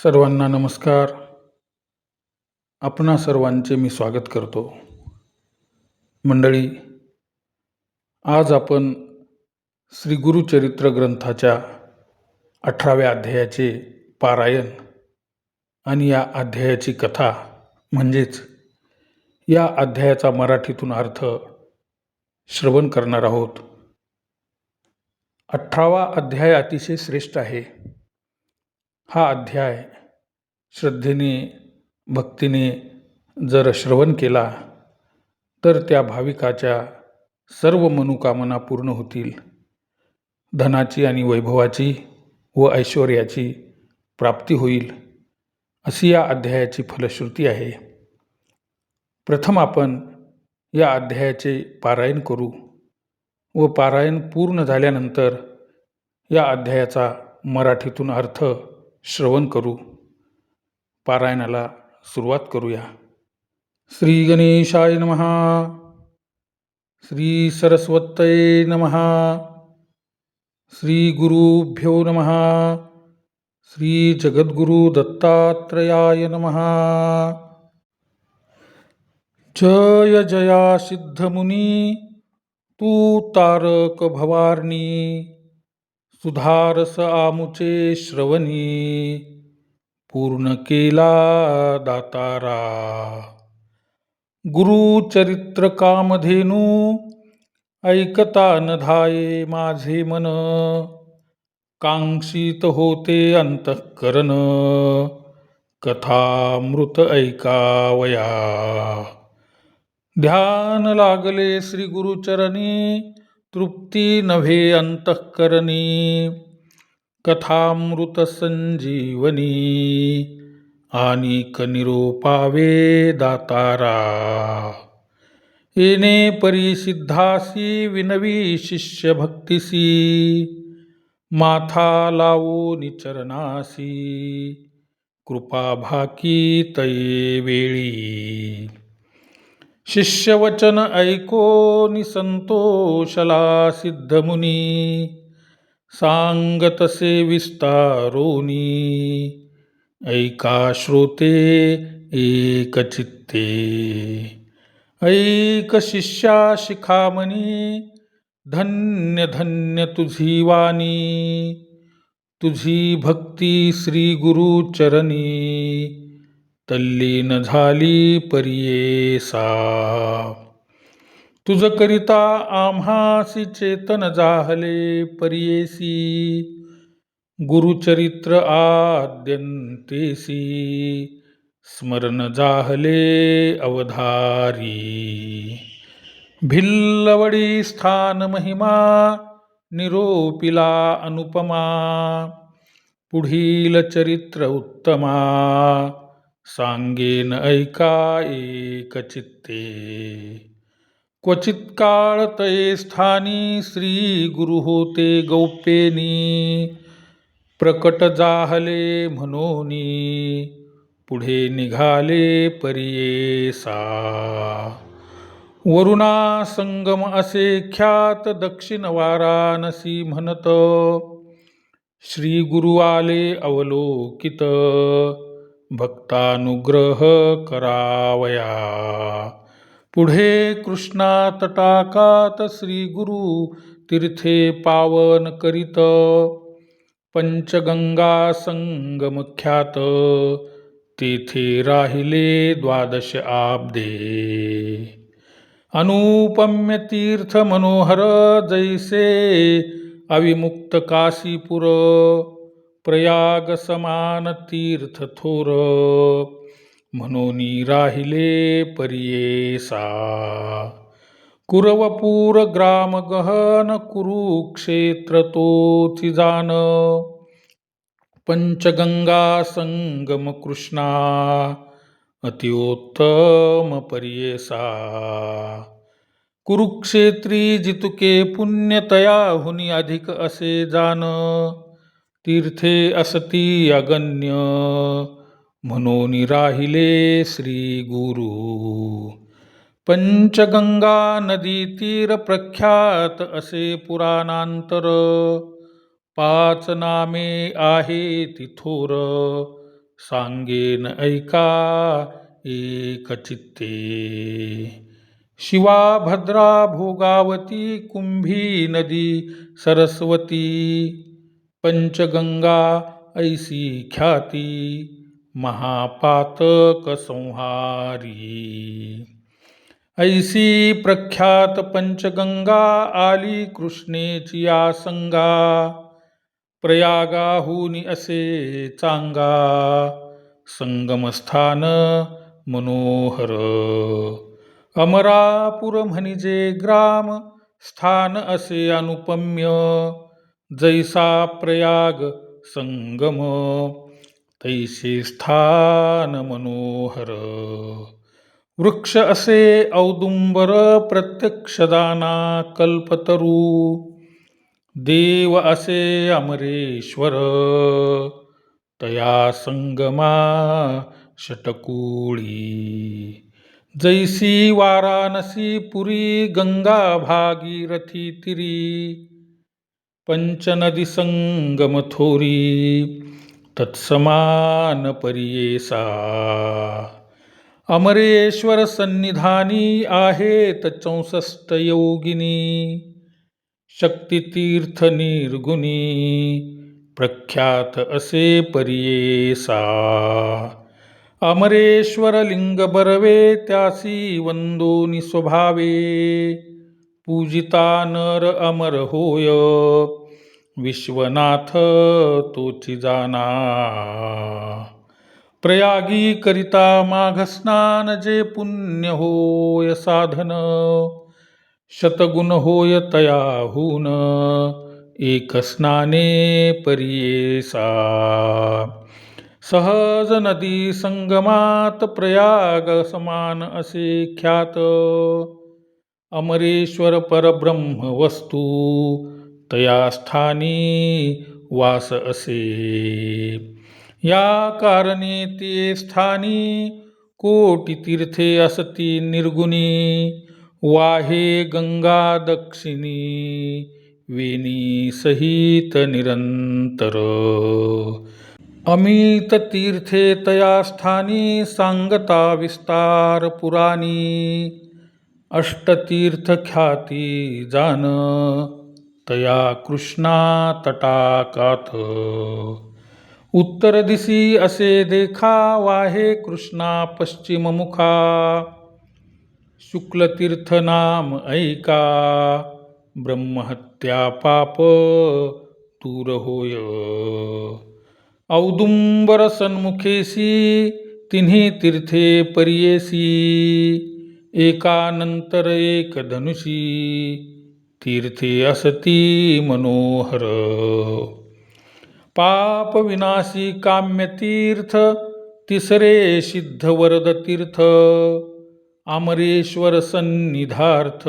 सर्वांना नमस्कार. आपणा सर्वांचे मी स्वागत करतो. मंडळी, आज आपण श्री गुरुचरित्र ग्रंथाच्या 18व्या अध्यायाचे पारायण आणि या अध्यायाची कथा म्हणजेच या अध्यायाचा मराठीतून अर्थ श्रवण करणार आहोत. 18वा अध्याय अतिशय श्रेष्ठ आहे. हा अध्याय श्रद्धेने भक्तीने जर श्रवण केला तर त्या भाविकाच्या सर्व मनोकामना पूर्ण होतील. धनाची आणि वैभवाची व ऐश्वर्याची प्राप्ती होईल अशी या अध्यायाची फलश्रुती आहे. प्रथम आपण या अध्यायाचे पारायण करू व पारायण पूर्ण झाल्यानंतर या अध्यायाचा मराठीतून अर्थ श्रवण करू. पारायणाला सुरुवात करूया. श्री गणेशाय नमः. श्री सरस्वतये नमः. श्री गुरुभ्यो नमः. श्री जगद्गुरु दत्तात्रयाय नमः. जय जया सिद्धमुनी तू तारक भवार्णी, सुधारस आमुचे श्रवणी, पूर्ण केला दातारा. गुरुचरित्र कामधेनू ऐकता न धाये माझे मन, कांक्षित होते अंतःकरण, कथामृत ऐकावया. ध्यान लागले श्री गुरुचरणी, तृप्ती नव्हे अंतःकरणी, कथामृत संजीवनी, आणिक निरोपावे दातारा. येणे परी सिद्धासी विनवी शिष्य भक्तिसी, माथा लावून चरणासी, कृपा भाकी तये वेळी. शिष्यवचन ऐकोनी संतोषला सिद्धमुनी, सांगतसे विस्तारोनी, ऐका श्रोते एकचित्ते. ऐक शिष्या शिखामणी, धन्य धन्य तुझी वाणी, तुझी भक्ती श्री गुरुचरणी, तल्लीन झाली परियेसा. तुझ करिता आम्हासी चेतन जाहले परियेसी, गुरुचरित्र आद्यंतेसी, स्मरण जाहले अवधारी. भिल्लवडी स्थान महिमा, निरोपिला अनुपमा, पुढील चरित्र उत्तमा, सांगेन ऐका एकचित्ते. क्वचित काळ तये स्थानी, श्री गुरु होते गौप्येनी, प्रकट जाहले म्हणोनी, पुढे निघाले परियेसा. वरुणा संगम असे ख्यात, दक्षिण वाराणसी म्हणत, श्री गुरु आले अवलोकित, भक्तानुग्रह करावया. पुढे कृष्णा तटाकात, श्री गुरु तीर्थे पावन करीत, पंचगंगा संगम ख्यात, तेथे राहिले 12 आब्दे. अनुपम्य तीर्थ मनोहर, जैसे अविमुक्त काशीपुर, प्रयाग समान तीर्थ थोर, म्हणूनी राहिले परियेसा. कुरवपूर ग्राम गहन, कुरुक्षेत्र तोची जान, पंचगंगा संगम कृष्णा, अतिउत्तम परियेसा. कुरुक्षेत्री जितुके पुण्य, तयाहुनी अधिक असे जान, तीर्थे असती अगण्य, म्हणून राहिले श्री गुरु. पंचगंगा नदी तीर प्रख्यात असे पुराणांतर, 5 नामे आहे तिथोर, सांगेन ऐका एकचित्ते. शिवा भद्रा भोगावती कुंभी नदी सरस्वती पंचगंगा ऐसी ख्याती महापातक संहारी. ऐसी प्रख्यात पंचगंगा आली कृष्णेची या संगा. प्रयागाहून असे चांगा संगमस्थान मनोहर. अमरापूर म्हणजे ग्राम स्थान असे अनुपम्य. जैसा प्रयाग संगम तैसे स्थान मनोहर. वृक्ष असे औदुंबर प्रत्यक्ष दाना कल्पतरू. देव असे अमरेश्वर तया संगमा षटकुळी. जैसी वाराणसी पुरी गंगा भागीरथी तिरी. पंचनदी संगम थोरी तत्समान परियेसा. अमरेश्वर सन्निधानी आहेत 64 योगिनी. शक्तितीर्थ निर्गुणी प्रख्यात असे परियेसा. अमरेश्वर लिंग बरवे त्यासी वंदोनी स्वभावे. पूजिता नर अमर होय विश्वनाथ तोची जाना. प्रयागी करिता माघ स्नान जे पुण्य होय साधन. शतगुण होय तयाहून एक स्नाने परियेसा. सहज नदी संगमात प्रयाग समान असे ख्यात. अमरेश्वर परब्रह्म वस्तू तया स्थानी वास असे. या कारणे ते स्थानी कोटी तीर्थे असती निर्गुणी. वाहे गंगा दक्षिणी वेणी सहित निरंतर. अमित तीर्थे तया स्थानी सांगता विस्तार पुराणी. अष्टतीर्थ ख्याती जान तया कृष्णा तटाकात. उत्तर दिसी असे देखा वाहे कृष्णा पश्चिम मुखा. शुक्लतीर्थ नाम ऐका ब्रह्महत्या पाप दूर होय. औदुंबर सन्मुखेसी तिन्ही तीर्थे परियेसी. एकानंतर एक धनुषी तीर्थे असती मनोहर. पाप विनाशी काम्य तीर्थ तिसरे सिद्ध वरद तीर्थ. अमरेश्वर सन्निधार्थ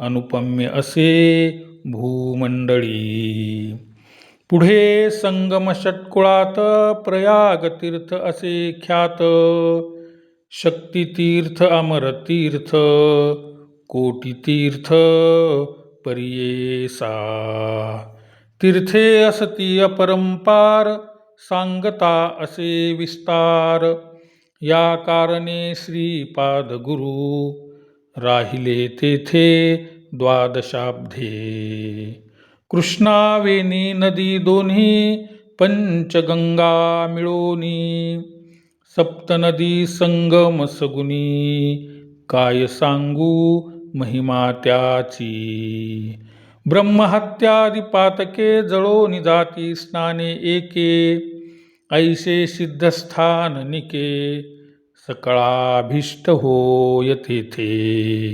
अनुपम्य असे भूमंडळी. पुढे संगम षटकुळात प्रयाग तीर्थ असे ख्यात. शक्तितीर्थ अमरतीर्थ कोटी तीर्थ परियेसा. तीर्थे असती अपरंपार सांगता असे विस्तार. या कारणे श्रीपाद गुरु राहिले तेथे द्वादशाब्धे. कृष्णावेणी नदी दोन्ही पंचगंगा मिळोनी. सप्तनदी संगम सगुनी काय सांगू महिमा त्याची. ब्रह्महत्यादी पातके जळोनी जाती स्नाने एके. ऐसे सिद्धस्थान निके सकळाभीष्ट होय तेथे.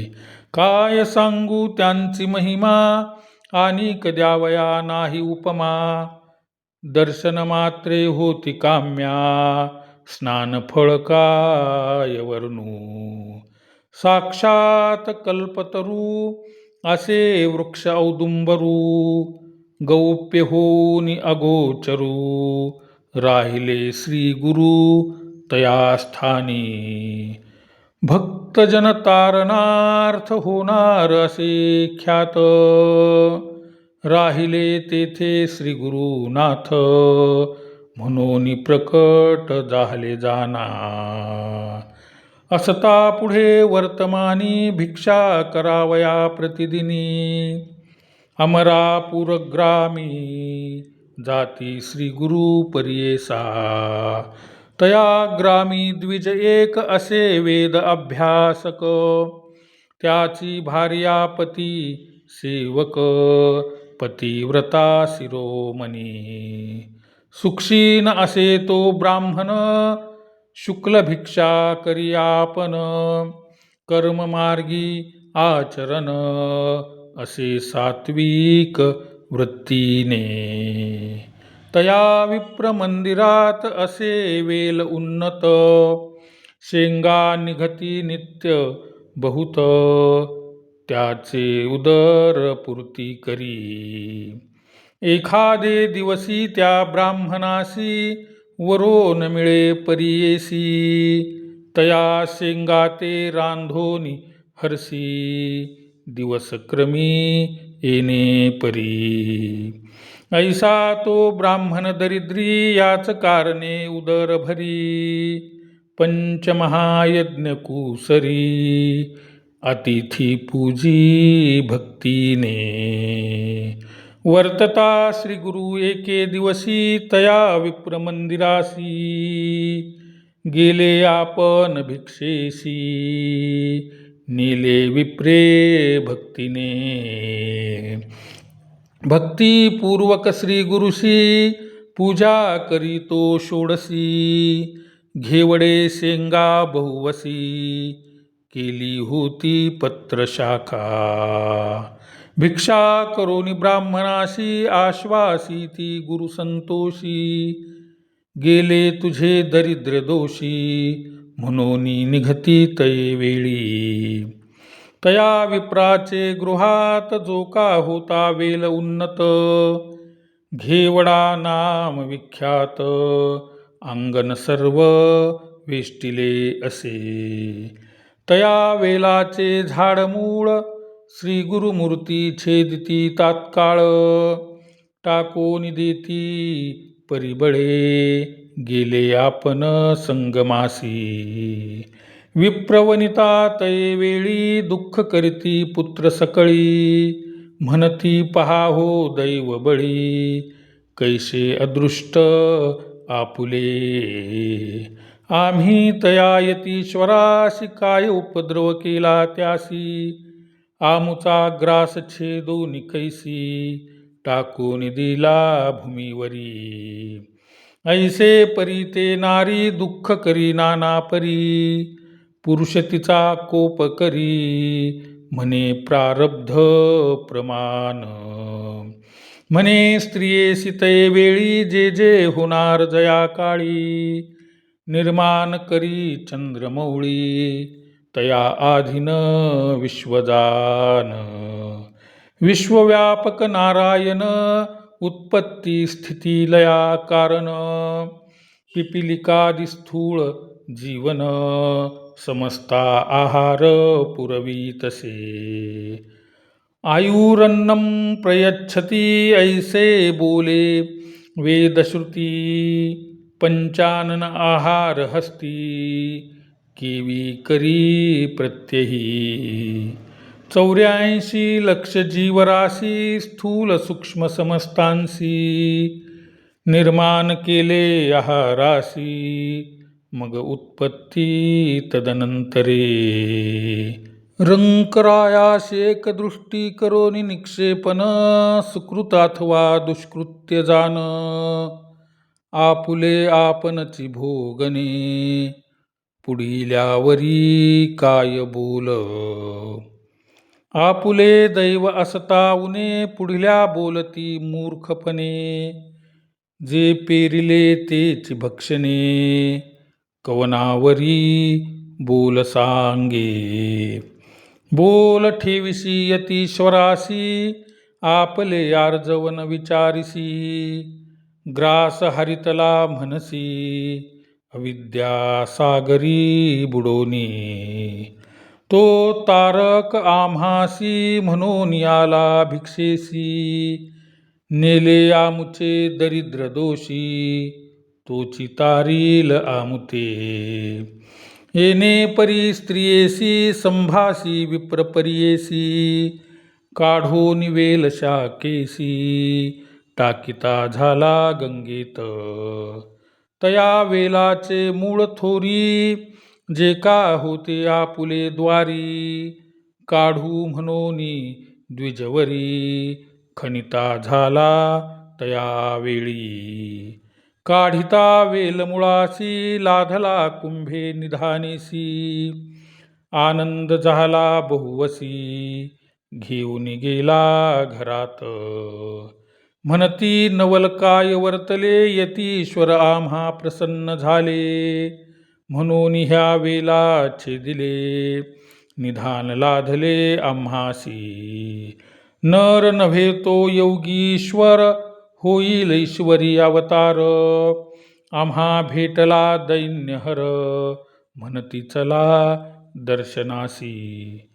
काय सांगू त्यांची महिमा आणिक द्यावया नाही उपमा. दर्शन मात्रे होती काम्या स्नान फळ काय वर्णू. साक्षात कल्पतरू असे वृक्ष औदुंबरू. गौप्य होऊनी अगोचरू राहिले श्री गुरु तया स्थानी. भक्तजन तारणार्थ होणार असे ख्यात. राहिले तेथे श्री गुरुनाथ म्हणून प्रकट झाले जाना. असता पुढे वर्तमानी भिक्षा करावया प्रतिदिनी. अमरापूरग्रामी जाती श्री गुरु परियेसा. तया ग्रामी द्विज एक असे वेद अभ्यासक. त्याची भार्यापती सेवक पतिव्रता शिरोमणी. सुक्षीण असे तो ब्राह्मण शुक्ल भिक्षा करियापन. कर्ममार्गी आचरण असे सात्विक वृत्तीने. तया विप्र मंदिरात असे वेल उन्नत. शेंगा निघती नित्य बहुत. त्याचे उदर पूर्ती करी. एखादे दिवसी त्या ब्राह्मणासी वरोन मिळे परियेसी. तया शेंगा ते रांधोनी हरसी. दिवसक्रमी येणे परी. ऐसा तो ब्राह्मण दरिद्री याच कारणे उदर भरी. पंचमहायज्ञ कुसरी अतिथी पूजी भक्तीने. वर्तता श्री गुरु एके दिवसी तया विप्र मंदिरासी. गेले आपण भिक्षेसी नेले विप्रे भक्तीने. भक्तिपूर्वक श्री गुरुशी पूजा करीतो षोडसी. घेवडे शेंगा बहुवसी केली होती पत्रशाखा. भिक्षा करोनी ब्राह्मणाशी आश्वासी ती गुरुसंतोषी. गेले तुझे दरिद्र दोषी म्हणून निघती तये वेळी. तया विप्राचे गृहात जो का होता वेल उन्नत. घेवडा नाम विख्यात अंगण सर्व वेष्टिले असे. तया वेलाचे झाडमूळ श्री गुरुमूर्ती छेदिती तात्काळ. टाकोनी देती परिबळे गेले आपण संगमासी. विप्रवनिता तये वेळी दुःख करीती पुत्र सकळी. म्हणती पहा हो दैव बळी कैसे अदृष्ट आपुले. आम्ही तया यतीश्वराशी काय उपद्रव केला त्यासी. आमुचा ग्रास छेदोनी कैसी टाकून दिला भूमीवरी. ऐसे परी ते नारी दुःख करी नाना परी. पुरुष तिचा कोप करी म्हणे प्रारब्ध प्रमाण. म्हणे स्त्रियेसी तये वेळी जे जे होणार जया काळी. निर्माण करी चंद्रमौळी तया आधीन विश्वजान. विश्वव्यापक नारायण उत्पत्ती स्थिती लया कारण. पिपिलिकादि स्थूळ जीवन समस्ता आहार पुरवीतसे. आयुरन्नम प्रयच्छती ऐसे बोले वेदश्रुती. पंचानन आहार हस्ती केवी करी प्रत्यही. 84 लक्ष जीवराशी स्थूल सूक्ष्म समस्तांसी. निर्माण केले आहारासी मग उत्पत्ती तदनंतरे. रंकरायाशी एक दृष्टी करोनी निक्षेपण. सुकृत अथवा दुष्कृत्य जाण. आपुले आपणची भोगणे पुढिल्यावरी काय बोल. आपुले दैव असता उणे पुढल्या बोलती मूर्खपणे. जे पेरिले तेच भक्षणे कवनावरी बोल सांगे. बोल ठेविसी यतीश्वरासी आपले आर्जवन विचारिसी. ग्रास हरितला म्हणसी अविद्या सागरी बुडोनी. तो तारक आम्हासी म्हणून याला भिक्षेसी. नेले आमुचे दरिद्र दोषी तोची तारील आमुते. येणे परी स्त्रियेसी संभासी विप्रपरियेसी, काढो निवेल शाकेसी, टाकिता झाला गंगेत. तया वेलाचे मूळ थोरी, जे का होते आपुले द्वारी, काढू म्हणोनी द्विजवरी, खनिता झाला तया वेळी. काढिता वेल मुळासी, लाधला कुंभे निधानेसी, आनंद झाला बहुवसी, घेऊन गेला घरात. म्हणती नवल काय वर्तले, यतीश्वर आम्हा प्रसन्न झाले, म्हणून ह्या वेला छेदिले, निधान लाधले आम्हासी. नर नव्हे तो योगीश्वर, होईल ईश्वरी अवतार, आम्हा भेटला दैन्यहर, म्हणती चला दर्शनासी.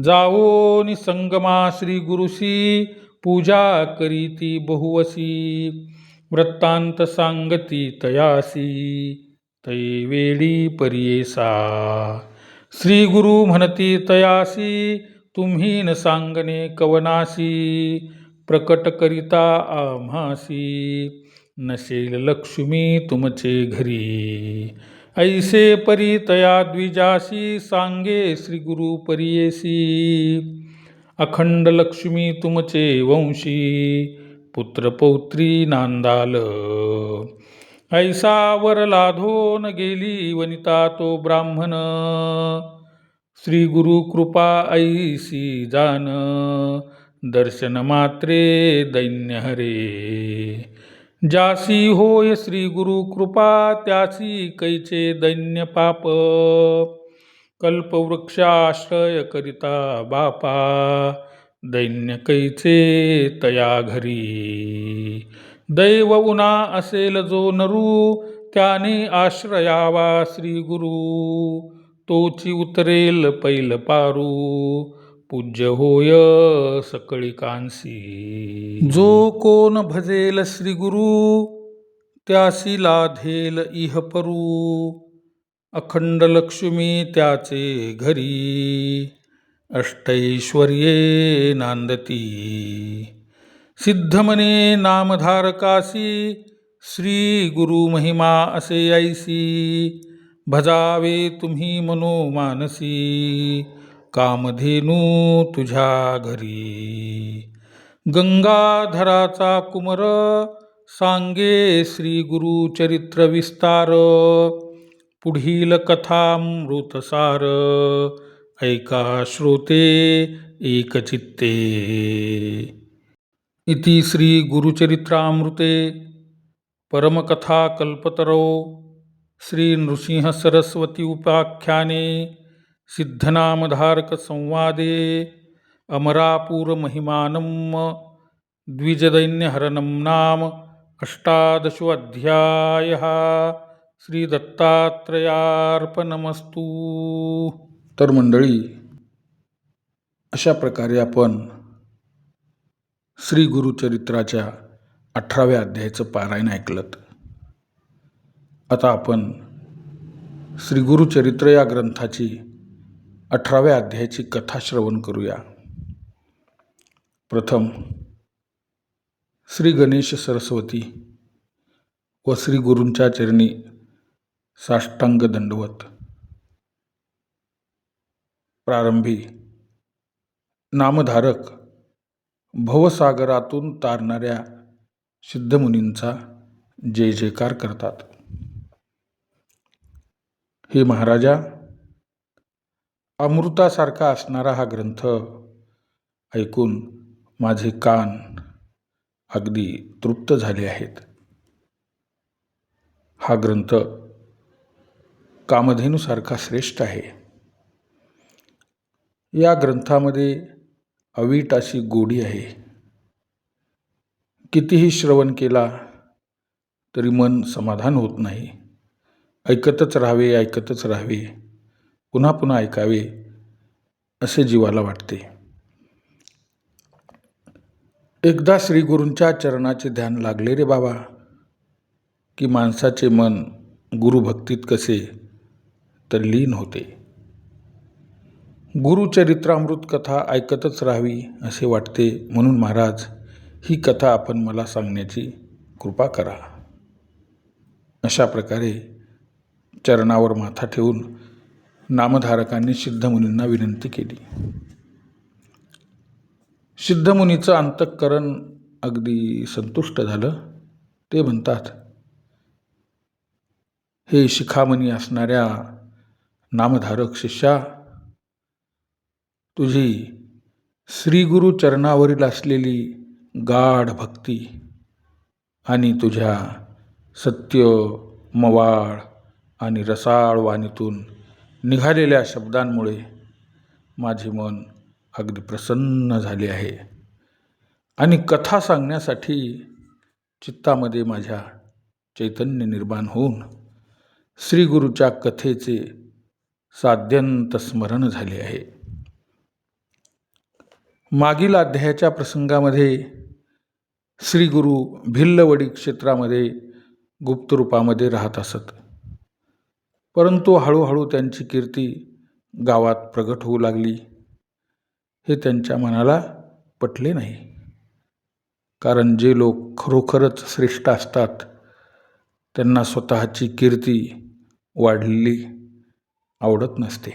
जावो निसंगमा श्री गुरुसी, पूजा करीती बहुवसी, वृत्तांत सांगती तयासी, तै वेळी परियेसा. श्री गुरु म्हणती तयासी, तुम्ही न सांगणे कवनासी, प्रकट करिता आम्हासी, नसेल लक्ष्मी तुमचे घरी. ऐसे परी तया द्विजासी, सांगे श्री गुरु परियेसी, अखंड लक्ष्मी तुमचे वंशी, पुत्र पौत्री नांदाल. ऐसा वर लाधोन गेली वनिता तो ब्राह्मण, श्री गुरु कृपा ऐसी जान, दर्शन मात्रे दैन्य हरे. जासी होय श्री गुरु कृपा, त्यासी कैचे दैन्य पाप, कल्पवृक्षाश्रय करिता बापा, दैन्य कैचे तया घरी. दैव उना असेल जो नरू, त्याने आश्रयावा श्री गुरु, तोची उतरेल पैल पारू, पूज्य होय सकळी कांसी. जो कोण भजेल श्री गुरु, त्यासी लाधेल इह परू, अखंड लक्ष्मी त्याचे घरी, अष्टैश्वर्ये नांदती. सिद्ध म्हणे नामधारकासी, श्री गुरु महिमा असे ऐसी, भजावे तुम्ही मनोमानसी, कामधेनू तुझ्या घरी. गंगाधराचा कुमर, सांगे श्री गुरु चरित्र विस्तार, पुढील कथामृतसार, ऐका श्रोते एकचित्ते. इति श्री गुरुचरित्रामृते परमकथा कल्पतरो श्री नृसिंह सरस्वती उपाख्याने सिद्धनामधारक संवादे अमरापुर महिमानं द्विजदैन्यहरणं नाम अष्टादशो अध्यायः. श्री दत्तात्रयार्पणमस्तु. तर मंडळी, अशा प्रकारे आपण श्री गुरुचरित्राच्या 18व्या अध्यायाचं पारायण ऐकलंत. आता आपण श्री गुरुचरित्र या ग्रंथाची 18व्या अध्यायाची कथा श्रवण करूया. प्रथम श्री गणेश सरस्वती व श्री गुरूंच्या चरणी साष्टांग दंडवत. प्रारंभी नामधारक भवसागरातून तारणाऱ्या सिद्धमुनींचा जय जयकार करतात. हे महाराजा, अमृतासारखा असणारा हा ग्रंथ ऐकून माझे कान अगदी तृप्त झाले आहेत. हा ग्रंथ कामधेनूसारखा श्रेष्ठ आहे. या ग्रंथामध्ये अवीट अशी गोडी आहे. कितीही श्रवण केला तरी मन समाधान होत नाही. ऐकतच राहावे, ऐकतच राहावे, पुन्हा पुन्हा ऐकावे असे जीवाला वाटते. एकदा श्री गुरूंच्या चरणाचे ध्यान लागले रे बाबा, की माणसाचे मन गुरुभक्तीत कसे तर लीन होते. गुरुचरित्रामृत कथा ऐकतच राहावी असे वाटते, म्हणून महाराज ही कथा आपण मला सांगण्याची कृपा करा. अशा प्रकारे चरणावर माथा ठेवून नामधारकांनी सिद्धमुनींना विनंती केली. सिद्धमुनीचं अंतःकरण अगदी संतुष्ट झालं. ते म्हणतात, हे शिखामणी असणाऱ्या नामधारक शिष्या, तुझी श्रीगुरु चरणावरील असलेली गाढ भक्ती आणि तुझ्या सत्य, मवाळ आणि रसाळ वाणीतून निघालेल्या शब्दांमुळे माझे मन अगदी प्रसन्न झाले आहे आणि कथा सांगण्यासाठी चित्तामध्ये माझ्या चैतन्य निर्माण होऊन श्रीगुरूच्या कथेचे साध्यंत स्मरण झाले आहे. मागील अध्यायाच्या प्रसंगामध्ये श्रीगुरू भिल्लवडी क्षेत्रामध्ये गुप्त रूपामध्ये राहत असत, परंतु हळूहळू त्यांची कीर्ती गावात प्रगट होऊ लागली. हे त्यांच्या मनाला पटले नाही, कारण जे लोक खरोखरच श्रेष्ठ असतात त्यांना स्वतःची कीर्ती वाढलेली आवडत नसते.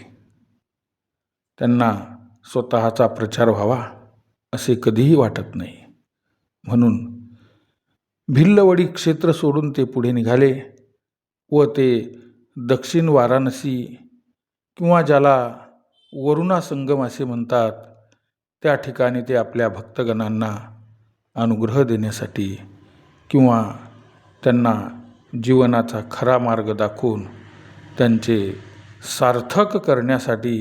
त्यांना स्वतःचा प्रचार व्हावा असे कधीही वाटत नाही. म्हणून भिल्लवडी क्षेत्र सोडून ते पुढे निघाले व ते दक्षिण वाराणसी किंवा ज्याला वरुणा संगम असे म्हणतात त्या ठिकाणी ते आपल्या भक्तगणांना अनुग्रह देण्यासाठी किंवा त्यांना जीवनाचा खरा मार्ग दाखवून त्यांचे सार्थक करण्यासाठी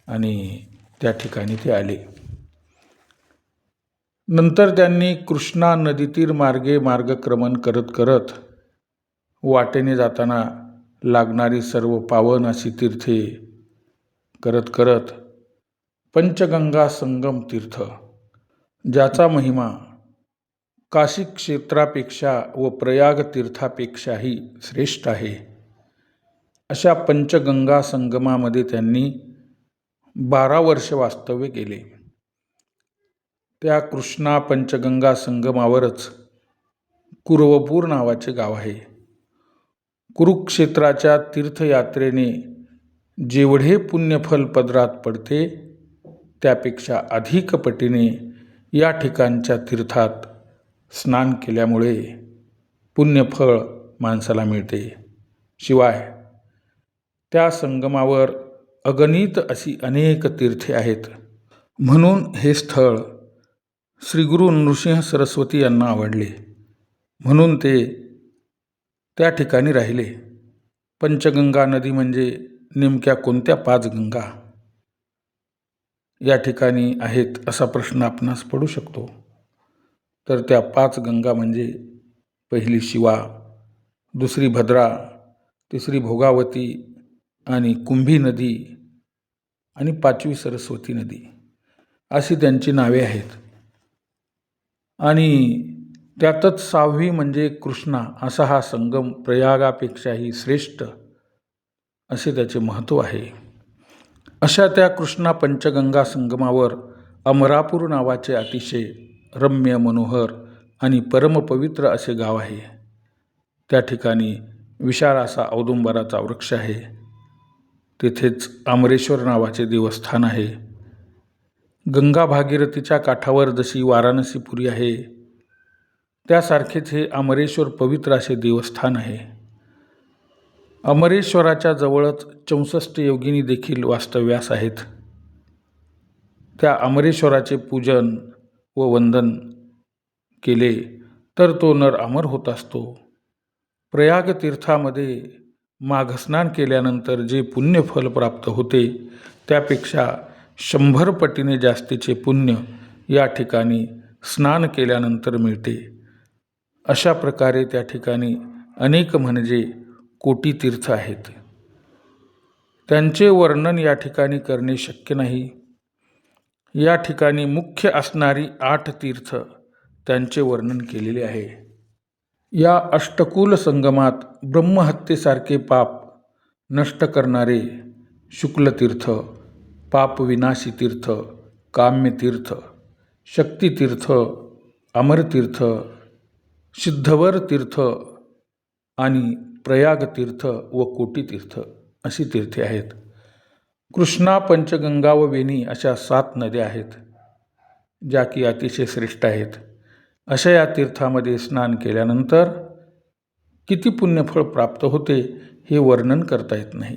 आणि त्या ठिकाणी ते आले. नंतर त्यांनी कृष्णा नदीतीर मार्गे मार्गक्रमण करत करत वाटेने जाताना लागणारी सर्व पावन अशी तीर्थे करत करत पंचगंगा संगम तीर्थ, ज्याचा महिमा काशी क्षेत्रापेक्षा व प्रयाग तीर्थापेक्षाही श्रेष्ठ आहे, अशा पंचगंगा संगमामध्ये त्यांनी 12 वर्ष वास्तव्य केले. त्या कृष्णा पंचगंगा संगमावरच कुरवपूर नावाचे गाव आहे. कुरुक्षेत्राच्या तीर्थयात्रेने जेवढे पुण्यफल पदरात पडते त्यापेक्षा अधिक पटीने या ठिकाणच्या तीर्थात स्नान केल्यामुळे पुण्यफळ माणसाला मिळते. शिवाय त्या संगमावर अगणित अशी अनेक तीर्थे आहेत. म्हणून हे स्थळ श्रीगुरू नृसिंह सरस्वती यांना आवडले, म्हणून ते त्या ठिकाणी राहिले. पंचगंगा नदी म्हणजे नेमक्या कोणत्या 5 गंगा या ठिकाणी आहेत असा प्रश्न आपणास पडू शकतो. तर त्या 5 गंगा म्हणजे पहिली शिवा, दुसरी भद्रा, तिसरी भोगावती आणि कुंभी नदी आणि 5वी सरस्वती नदी अशी त्यांची नावे आहेत. आणि त्यातच 6वी म्हणजे कृष्णा असा हा संगम प्रयागापेक्षाही श्रेष्ठ असे त्याचे महत्त्व आहे. अशा त्या कृष्णा पंचगंगा संगमावर अमरापूर नावाचे अतिशय रम्य, मनोहर आणि परमपवित्र असे गाव आहे. त्या ठिकाणी विशाल असा औदुंबराचा वृक्ष आहे. तेथेच अमरेश्वर नावाचे देवस्थान आहे. गंगा भागीरथीच्या काठावर जशी वाराणसीपुरी आहे त्यासारखेच हे अमरेश्वर पवित्र असे देवस्थान आहे. अमरेश्वराच्या जवळच 64 योगिनी देखील वास्तव्यास आहेत. त्या अमरेश्वराचे पूजन व वंदन केले तर तो नर अमर होत असतो. प्रयाग तीर्थामध्ये माघस्नान केल्यानंतर जे पुण्यफल प्राप्त होते त्यापेक्षा 100 पटीने जास्तीचे पुण्य या ठिकाणी स्नान केल्यानंतर मिळते. अशा प्रकारे त्या ठिकाणी अनेक म्हणजे कोटी तीर्थ आहेत. त्यांचे वर्णन या ठिकाणी करणे शक्य नाही. या ठिकाणी मुख्य असणारी 8 तीर्थ त्यांचे वर्णन केलेले आहे. या अष्टकुल संगमात ब्रह्महत्येसारखे पाप नष्ट करणारे शुक्लतीर्थ, पापविनाशी तीर्थ, काम्यतीर्थ, शक्तितीर्थ, अमरतीर्थ, सिद्धवर तीर्थ आणि प्रयागतीर्थ व कोटीतीर्थ अशी तीर्थे आहेत. कृष्णा, पंचगंगा व वेणी अशा 7 नद्या आहेत, ज्या की अतिशय श्रेष्ठ आहेत. अशा या तीर्थामध्ये स्नान केल्यानंतर किती पुण्यफळ प्राप्त होते हे वर्णन करता येत नाही.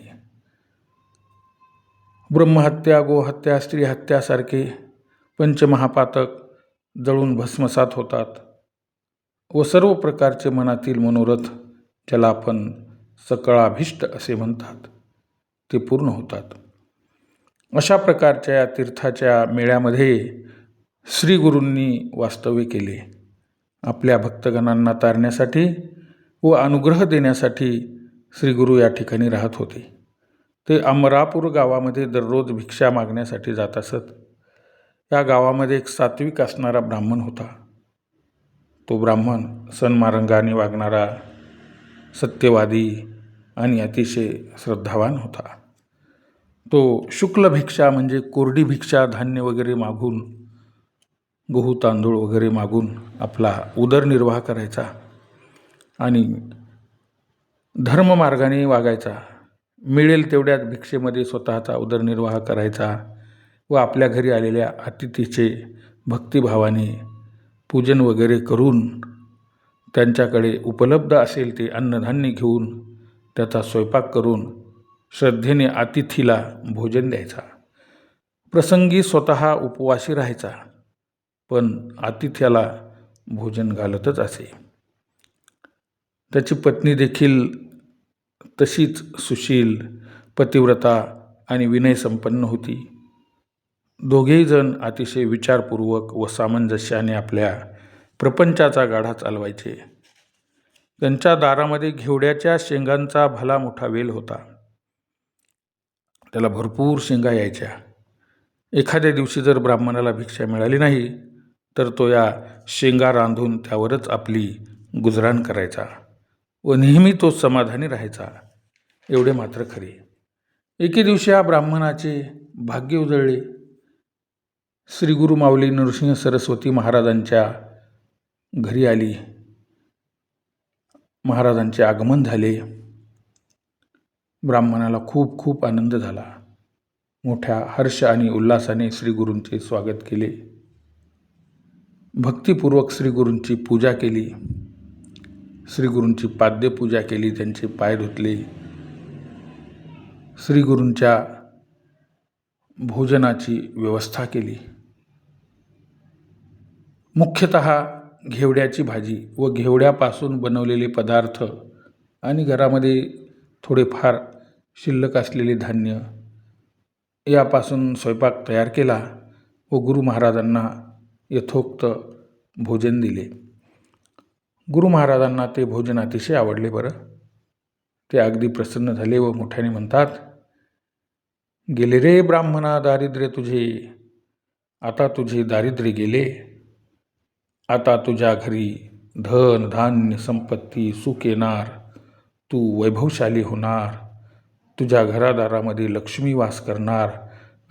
ब्रह्महत्या, गोहत्या, स्त्रीहत्यासारखे पंचमहापातक जळून भस्मसात होतात व सर्व प्रकारचे मनातील मनोरथ, ज्याला आपण सकळाभीष्ट असे म्हणतात, ते पूर्ण होतात. अशा प्रकारच्या या तीर्थाच्या मेळ्यामध्ये श्रीगुरूंनी वास्तव्य केले. आपल्या भक्तगणांना तारण्यासाठी व अनुग्रह देण्यासाठी श्रीगुरू या ठिकाणी राहत होते. ते अमरापूर गावामध्ये दररोज भिक्षा मागण्यासाठी जात असत. या गावामध्ये एक सात्विक असणारा ब्राह्मण होता. तो ब्राह्मण सन्मार्गाने वागणारा, सत्यवादी आणि अतिशय श्रद्धावान होता. तो शुक्ल भिक्षा म्हणजे कोरडी भिक्षा, धान्य वगैरे मागून, गहू तांदूळ वगैरे मागून आपला उदरनिर्वाह करायचा आणि धर्ममार्गाने वागायचा. मिळेल तेवढ्याच भिक्षेमध्ये स्वतःचा उदरनिर्वाह करायचा व आपल्या घरी आलेल्या अतिथीचे भक्तिभावाने पूजन वगैरे करून त्यांच्याकडे उपलब्ध असेल ते अन्नधान्य घेऊन त्याचा स्वयंपाक करून श्रद्धेने अतिथीला भोजन द्यायचा. प्रसंगी स्वतः उपवासी राहायचा, पण अतिथ्याला भोजन घालतच असे. त्याची पत्नी देखील तशीच सुशील, पतिव्रता आणि विनयसंपन्न होती. दोघेही जण अतिशय विचारपूर्वक व सामंजस्याने आपल्या प्रपंचाचा गाडा चालवायचे. त्यांच्या दारामध्ये घेवड्याच्या शेंगांचा भला मोठा वेल होता. त्याला भरपूर शेंगा यायच्या. एखाद्या दिवशी जर ब्राह्मणाला भिक्षा मिळाली नाही तर तो या शेंगा रांधून त्यावरच आपली गुजराण करायचा व नेहमी तो समाधानी राहायचा. एवढे मात्र खरे. एके दिवशी या ब्राह्मणाचे भाग्य उजळले. श्री गुरु माऊली नृसिंह सरस्वती महाराजांच्या घरी आली. महाराजांचे आगमन झाले. ब्राह्मणाला खूप खूप आनंद झाला. मोठ्या हर्ष आणि उल्हासाने श्रीगुरूंचे स्वागत केले. भक्तिपूर्वक श्रीगुरूंची पूजा केली. श्रीगुरूंची पाद्यपूजा केली. त्यांचे पाय धुतले. श्रीगुरूंच्या भोजनाची व्यवस्था केली. मुख्यतः घेवड्याची भाजी व घेवड्यापासून बनवलेले पदार्थ आणि घरामध्ये थोडेफार शिल्लक असलेले धान्य यापासून स्वयंपाक तयार केला व गुरु महाराजांना यथोक्त भोजन दिले. गुरु महाराजांना ते भोजन अतिशय आवडले. बरं, ते अगदी प्रसन्न झाले व मोठ्याने म्हणतात, गेले रे ब्राह्मणा दारिद्र्य तुझे, आता तुझे दारिद्र्य गेले. आता तुझ्या घरी धन, धान्य, संपत्ती, सुख येणार. तू वैभवशाली होणार. तुझ्या घरादारामध्ये लक्ष्मी वास करणार.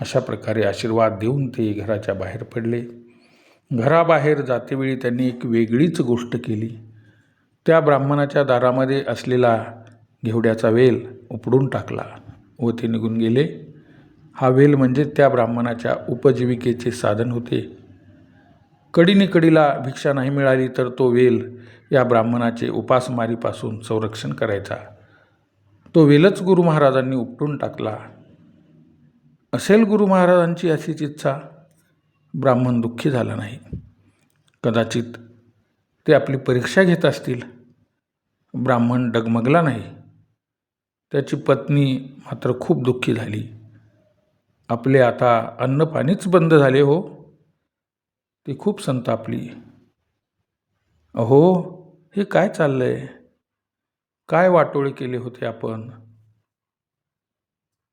अशा प्रकारे आशीर्वाद देऊन ते घराच्या बाहेर पडले. घराबाहेर जातेवेळी त्यांनी एक वेगळीच गोष्ट केली. त्या ब्राह्मणाच्या दारामध्ये असलेला घेवड्याचा वेल उपडून टाकला व ते निघून गेले. हा वेल म्हणजे त्या ब्राह्मणाच्या उपजीविकेचे साधन होते. कडीला भिक्षा नाही मिळाली तर तो वेल या ब्राह्मणाचे उपासमारीपासून संरक्षण करायचा. तो वेलच गुरु महाराजांनी उपटून टाकला. असेल गुरु महाराजांची अशीच इच्छा. ब्राह्मण दुःखी झाला नाही. कदाचित ते आपली परीक्षा घेत असतील. ब्राह्मण डगमगला नाही. त्याची पत्नी मात्र खूप दुःखी झाली. आपले आता अन्न पाणीच बंद झाले हो. ती खूप संतापली. अहो, हे काय चाललंय? काय वाटोळे केले होते आपण?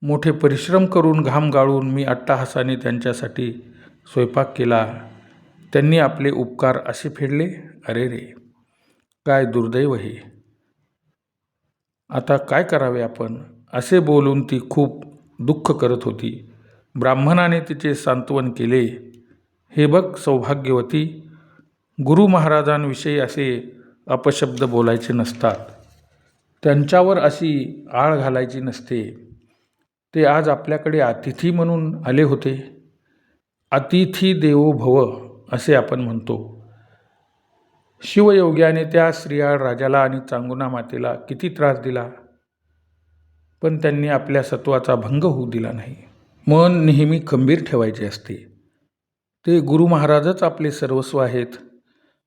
मोठे परिश्रम करून घाम गाळून मी अट्टाहासाने त्यांच्यासाठी स्वयंपाक केला. त्यांनी आपले उपकार असे फेडले. अरे रे, काय दुर्दैव हे. आता काय करावे आपण, असे बोलून ती खूप दुःख करत होती. ब्राह्मणाने तिचे सांत्वन केले. हे बघ सौभाग्यवती, गुरु महाराजांविषयी असे अपशब्द बोलायचे नसतात, त्यांच्यावर अशी आळ घालायची नसते. ते आज आपल्याकडे अतिथी म्हणून आले होते. अतिथी देवो भव असे आपण म्हणतो. शिवयोग्याने त्या श्रीयाळ राजाला आणि चांगुना मातेला किती त्रास दिला, पण त्यांनी आपल्या सत्वाचा भंग होऊ दिला नाही. मन नेहमी खंबीर ठेवायचे असते. ते गुरु महाराजच आपले सर्वस्व आहेत.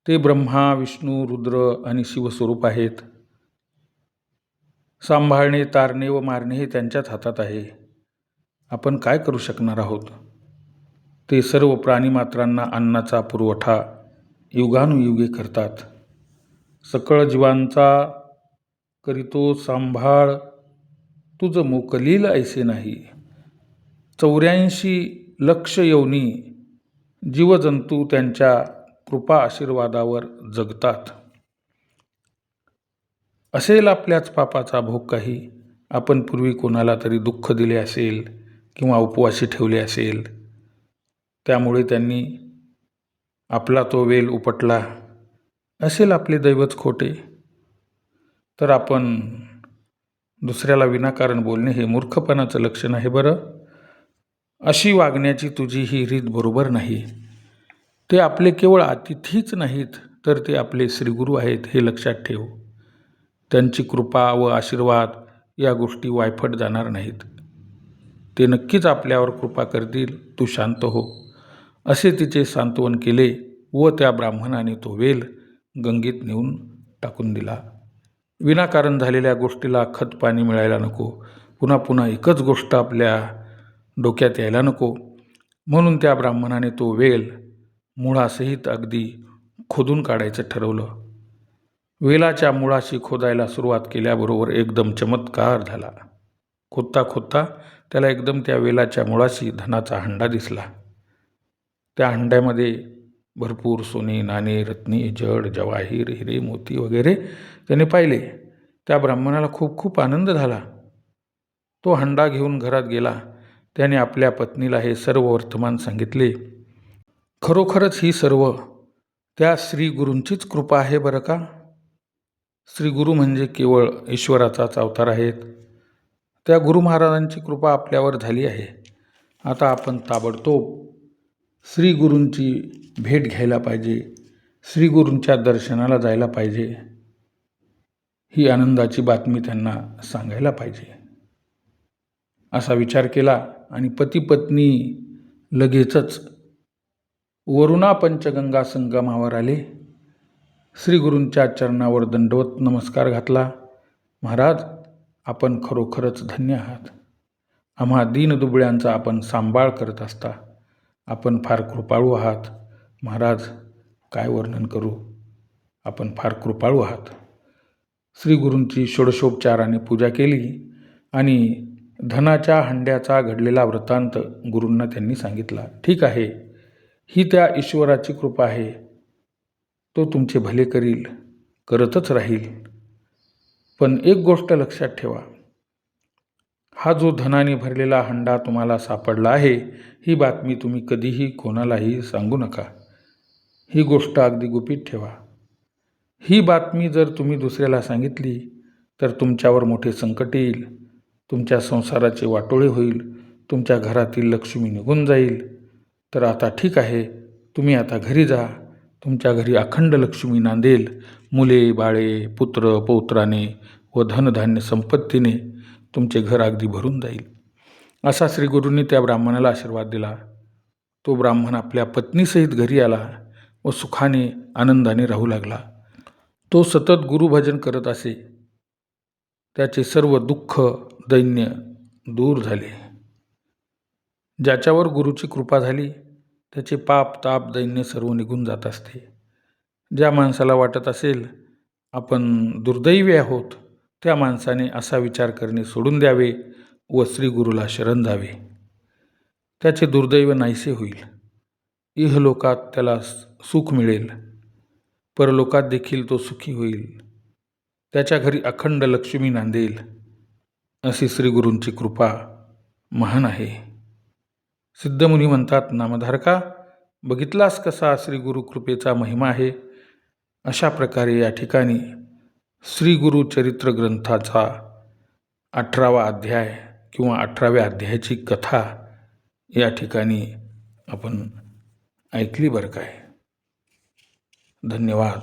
ते ब्रह्मा, विष्णू, रुद्र आणि शिवस्वरूप आहेत. सांभाळणे, तारणे व मारणे हे त्यांच्याच हातात आहे. आपण काय करू शकणार आहोत. ते सर्व प्राणीमात्रांना अन्नाचा पुरवठा युगानुयुगे करतात. सकळ जीवांचा करीतो सांभाळ, तुझ मोकलील ऐसे नाही. 84 लक्ष योनी जीवजंतू त्यांच्या कृपा आशीर्वादावर जगतात. असेल आपल्याच पापाचा भोग काही. आपण पूर्वी कोणाला तरी दुःख दिले असेल किंवा उपवासी ठेवले असेल, त्यामुळे त्यांनी आपला तो वेल उपटला. असेल आपले दैवच खोटे, तर आपण दुसऱ्याला विनाकारण बोलणे हे मूर्खपणाचं लक्षण आहे बरं. अशी वागण्याची तुझी ही रीत बरोबर नाही. ते आपले केवळ अतिथीच नाहीत, तर ते आपले श्रीगुरू आहेत हे लक्षात ठेव. त्यांची कृपा व आशीर्वाद या गोष्टी वायफट जाणार नाहीत. ते नक्कीच आपल्यावर कृपा करतील. तू शांत हो. असे तिचे सांत्वन केले व त्या ब्राह्मणाने तो वेल गंगेत नेऊन टाकून दिला. विनाकारण झालेल्या गोष्टीला खत पाणी मिळायला नको. पुन्हा पुन्हा एकच गोष्ट आपल्या डोक्यात यायला नको. म्हणून त्या ब्राह्मणाने तो वेल मुळासहित अगदी खोदून काढायचं ठरवलं. वेलाच्या मुळाशी खोदायला सुरुवात केल्याबरोबर एकदम चमत्कार झाला. खोदता खोदता त्याला एकदम त्या वेलाच्या मुळाशी धनाचा हंडा दिसला. त्या हंड्यामध्ये भरपूर सोने, नाणे, रत्ने, जड, जवाहीर, हिरे, मोती वगैरे त्याने पाहिले. त्या ब्राह्मणाला खूप खूप आनंद झाला. तो हंडा घेऊन घरात गेला. त्याने आपल्या पत्नीला हे सर्व वर्तमान सांगितले. खरोखरच ही सर्व त्या श्रीगुरूंचीच कृपा आहे बरं का. श्रीगुरू म्हणजे केवळ ईश्वराचाच अवतार आहेत. त्या गुरु महाराजांची कृपा आपल्यावर झाली आहे. आता आपण ताबडतोब श्रीगुरूंची भेट घ्यायला पाहिजे. श्रीगुरूंच्या दर्शनाला जायला पाहिजे. ही आनंदाची बातमी त्यांना सांगायला पाहिजे, असा विचार केला आणि पती पत्नी लगेचच वरुणा पंचगंगा संगमावर आले. श्रीगुरूंच्या चरणावर दंडवत नमस्कार घातला. महाराज, आपण खरोखरच धन्य आहात. आम्हा दीनदुबळ्यांचा आपण सांभाळ करत असता. आपण फार कृपाळू आहात. महाराज, काय वर्णन करू. आपण फार कृपाळू आहात. श्रीगुरूंची षोडशोपचाराने पूजा केली आणि धनाच्या हंड्याचा घडलेला वृत्तांत गुरूंना त्यांनी सांगितला. ठीक आहे, ही त्या ईश्वराची कृपा आहे. तो तुमचे भले करील, करतच राहील. पण एक गोष्ट लक्षात ठेवा. हा जो धनाने भरलेला हंडा तुम्हाला सापडला आहे, ही बातमी तुम्ही कधीही कोणालाही सांगू नका. ही गोष्ट अगदी गुपित ठेवा. ही बातमी जर तुम्ही दुसऱ्याला सांगितली तर तुमच्यावर मोठे संकट येईल. तुमच्या संसाराचे वाटोळे होईल. तुमच्या घरातील लक्ष्मी निघून जाईल. तर आता ठीक आहे, तुम्ही आता घरी जा. तुमच्या घरी अखंड लक्ष्मी नांदेल. मुले बाळे, पुत्र पौत्राने व धनधान्य संपत्तीने तुमचे घर अगदी भरून जाईल. असा श्रीगुरूंनी त्या ब्राह्मणाला आशीर्वाद दिला. तो ब्राह्मण आपल्या पत्नीसहित घरी आला व सुखाने आनंदाने राहू लागला. तो सतत गुरुभजन करत असे. त्याचे सर्व दुःख दैन्य दूर झाले. ज्याच्यावर गुरुची कृपा झाली त्याचे पाप ताप दैन्य सर्व निघून जात असते. ज्या माणसाला वाटत असेल आपण दुर्दैवी आहोत, त्या माणसाने असा विचार करणे सोडून द्यावे व श्रीगुरूला शरण जावे. त्याचे दुर्दैव नाहीसे होईल. इहलोकात त्याला सुख मिळेल. परलोकात देखील तो सुखी होईल. त्याच्या घरी अखंड लक्ष्मी नांदेल. अशी श्री गुरूंची कृपा महान आहे. सिद्धमुनी म्हणतात, नामधारका, बघितलास कसा श्री गुरु कृपेचा महिमा आहे. अशा प्रकारे या ठिकाणी श्री गुरु चरित्र ग्रंथाचा 18वा अध्याय किंवा 18व्या अध्यायाची कथा या ठिकाणी आपण ऐकली बरं काय. धन्यवाद.